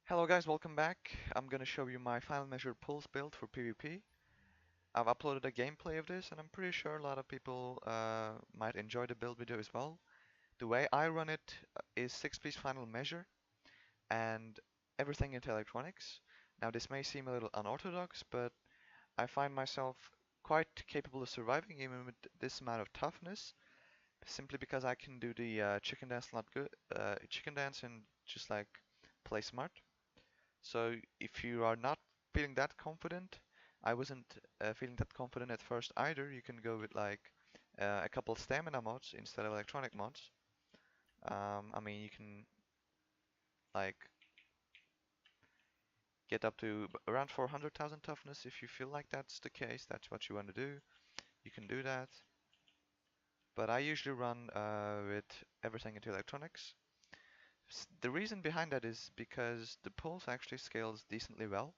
Hello guys, welcome back. I'm gonna show you my final measure pulse build for PvP. I've uploaded a gameplay of this and I'm pretty sure a lot of people might enjoy the build video as well. The way I run it is 6-piece final measure and everything into electronics. Now this may seem a little unorthodox, but I find myself quite capable of surviving even with this amount of toughness, simply because I can do the chicken dance not good, chicken dance and just like play smart. So if you are not feeling that confident, I wasn't feeling that confident at first either. You can go with like a couple stamina mods instead of electronic mods. I mean, you can like get up to around 400,000 toughness if you feel like that's the case. That's what you want to do. You can do that. But I usually run with everything into electronics. The reason behind that is because the pulse actually scales decently well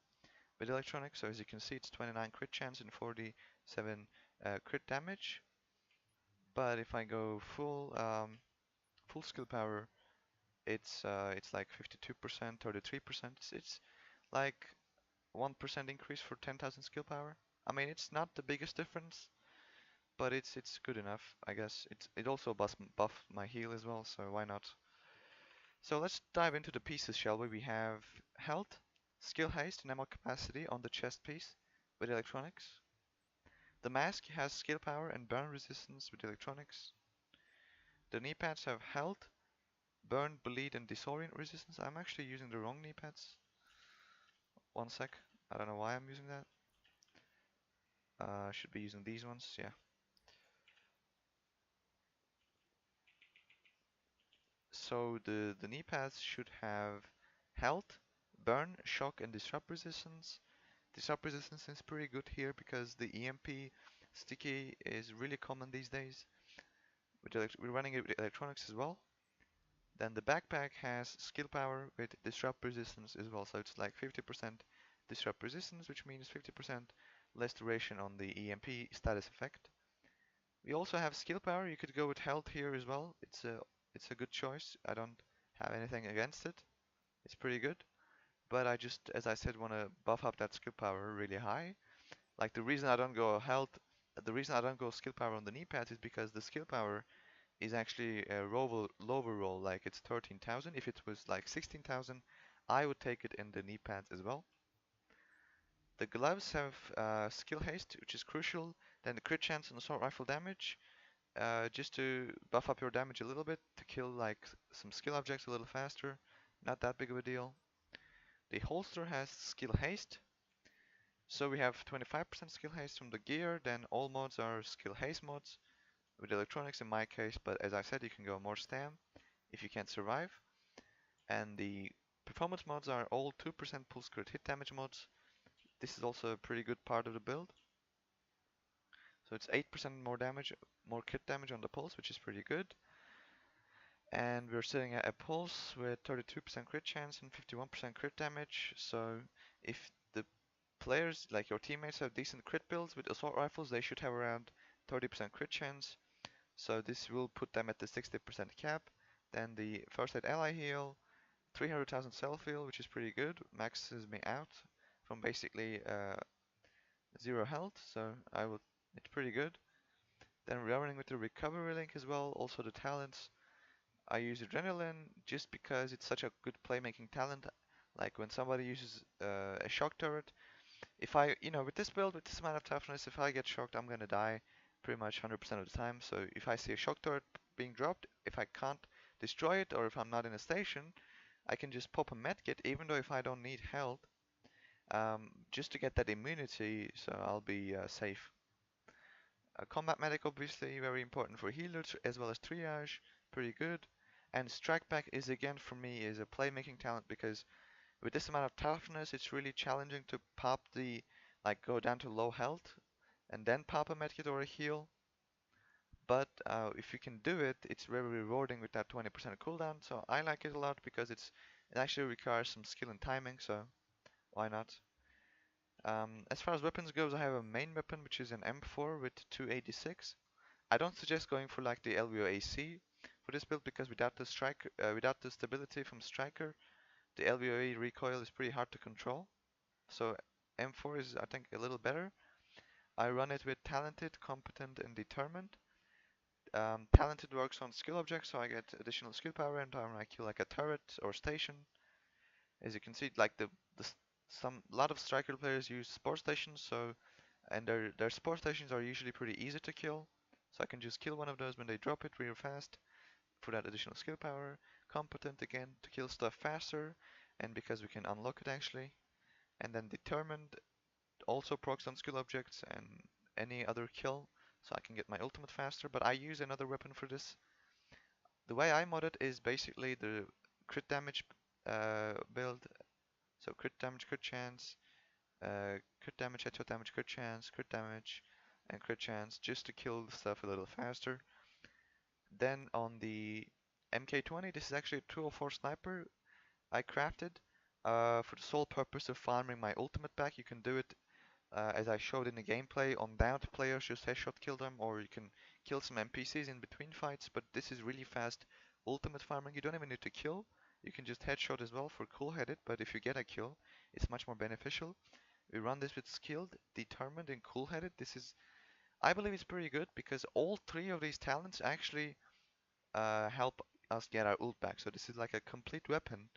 with electronics. So as you can see, it's 29 crit chance and 47 crit damage. But if I go full skill power, it's like 52%, 33%. It's like 1% increase for 10,000 skill power. I mean, it's not the biggest difference, but it's good enough, I guess. It also buff my heal as well, so why not? So let's dive into the pieces, shall we? We have health, skill haste, and ammo capacity on the chest piece with electronics. The mask has skill power and burn resistance with electronics. The knee pads have health, burn, bleed, and disorient resistance. I'm actually using the wrong knee pads. One sec. I don't know why I'm using that. I should be using these ones, yeah. So the knee pads should have health, burn, shock, and disrupt resistance. Disrupt resistance is pretty good here because the EMP sticky is really common these days. We're running it with electronics as well. Then the backpack has skill power with disrupt resistance as well, so it's like 50% disrupt resistance, which means 50% less duration on the EMP status effect. We also have skill power. You could go with health here as well. It's a good choice. I don't have anything against it. It's pretty good. But I just, as I said, want to buff up that skill power really high. Like the reason I don't go skill power on the knee pads is because the skill power is actually a lower roll, like it's 13,000. If it was like 16,000, I would take it in the knee pads as well. The gloves have skill haste, which is crucial. Then the crit chance and assault rifle damage, just to buff up your damage a little bit, to kill like some skill objects a little faster. Not that big of a deal. The holster has skill haste, so we have 25% skill haste from the gear. Then all mods are skill haste mods with electronics in my case, but as I said, you can go more stam if you can't survive. And the performance mods are all 2% pulse crit hit damage mods. This is also a pretty good part of the build. So it's 8% more damage, more crit damage on the pulse, which is pretty good. And we're sitting at a pulse with 32% crit chance and 51% crit damage. So if the players, like your teammates, have decent crit builds with assault rifles, they should have around 30% crit chance. So this will put them at the 60% cap. Then the first aid ally heal, 300,000 self heal, which is pretty good, maxes me out from basically zero health, so it's pretty good. Then we're running with the recovery link as well, also the talents. I use adrenaline just because it's such a good playmaking talent. Like when somebody uses a shock turret, if with this build, with this amount of toughness, if I get shocked, I'm gonna die pretty much 100% of the time. So if I see a shock turret being dropped, if I can't destroy it or if I'm not in a station, I can just pop a medkit, even though if I don't need health, just to get that immunity, so I'll be safe. Combat medic obviously very important for healers as well as triage, pretty good. And strike back is again for me is a playmaking talent because with this amount of toughness, it's really challenging to pop like go down to low health and then pop a medkit or a heal. But if you can do it, it's very rewarding with that 20% cooldown. So I like it a lot because it actually requires some skill and timing. So why not? As far as weapons goes, I have a main weapon which is an M4 with 286. I don't suggest going for like the LVO AC for this build because without the stability from Striker, The LVOE recoil is pretty hard to control. So M4 is, I think, a little better. I run it with Talented, Competent, and Determined. Talented works on skill objects, so I get additional skill power every time I kill like a turret or station. As you can see, like the some lot of striker players use support stations, so and their support stations are usually pretty easy to kill. So I can just kill one of those when they drop it real fast for that additional skill power. Competent again to kill stuff faster, and because we can unlock it actually. And then Determined also procs on skill objects and any other kill, so I can get my ultimate faster. But I use another weapon for this. The way I mod it is basically the crit damage build. So crit damage, crit chance, crit damage, headshot damage, crit damage, and crit chance, just to kill the stuff a little faster. Then on the MK20, this is actually a 204 sniper I crafted for the sole purpose of farming my ultimate back. You can do it as I showed in the gameplay on downed players, just headshot kill them, or you can kill some NPCs in between fights, but this is really fast ultimate farming. You don't even need to kill. You can just headshot as well for cool-headed, but if you get a kill, it's much more beneficial. We run this with skilled, determined, and cool-headed. This is, I believe it's pretty good because all three of these talents actually help us get our ult back. So this is like a complete weapon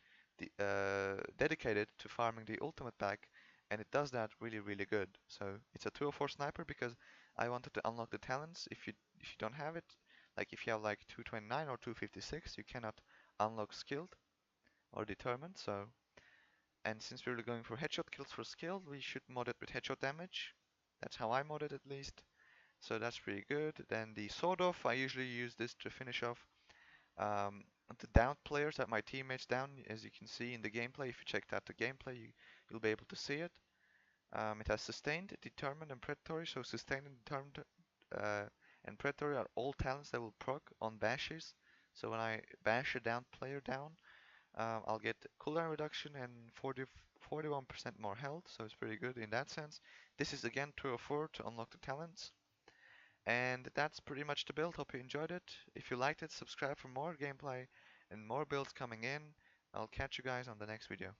dedicated to farming the ultimate back, and it does that really, really good. So it's a 204 sniper because I wanted to unlock the talents. If you don't have it, like if you have like 229 or 256, you cannot unlock skilled or determined. So, and since we're going for headshot kills for skilled, we should mod it with headshot damage. That's how I mod it at least. So that's pretty good. Then the sword off, I usually use this to finish off the downed players that my teammates down, as you can see in the gameplay. If you checked out the gameplay, you'll be able to see it. It has sustained, determined, and predatory. So sustained and determined uh, and predatory are all talents that will proc on bashes. So when I bash a downed player down, I'll get cooldown reduction and 41% more health. So it's pretty good in that sense. This is again 204 to unlock the talents. And that's pretty much the build. Hope you enjoyed it. If you liked it, subscribe for more gameplay and more builds coming in. I'll catch you guys on the next video.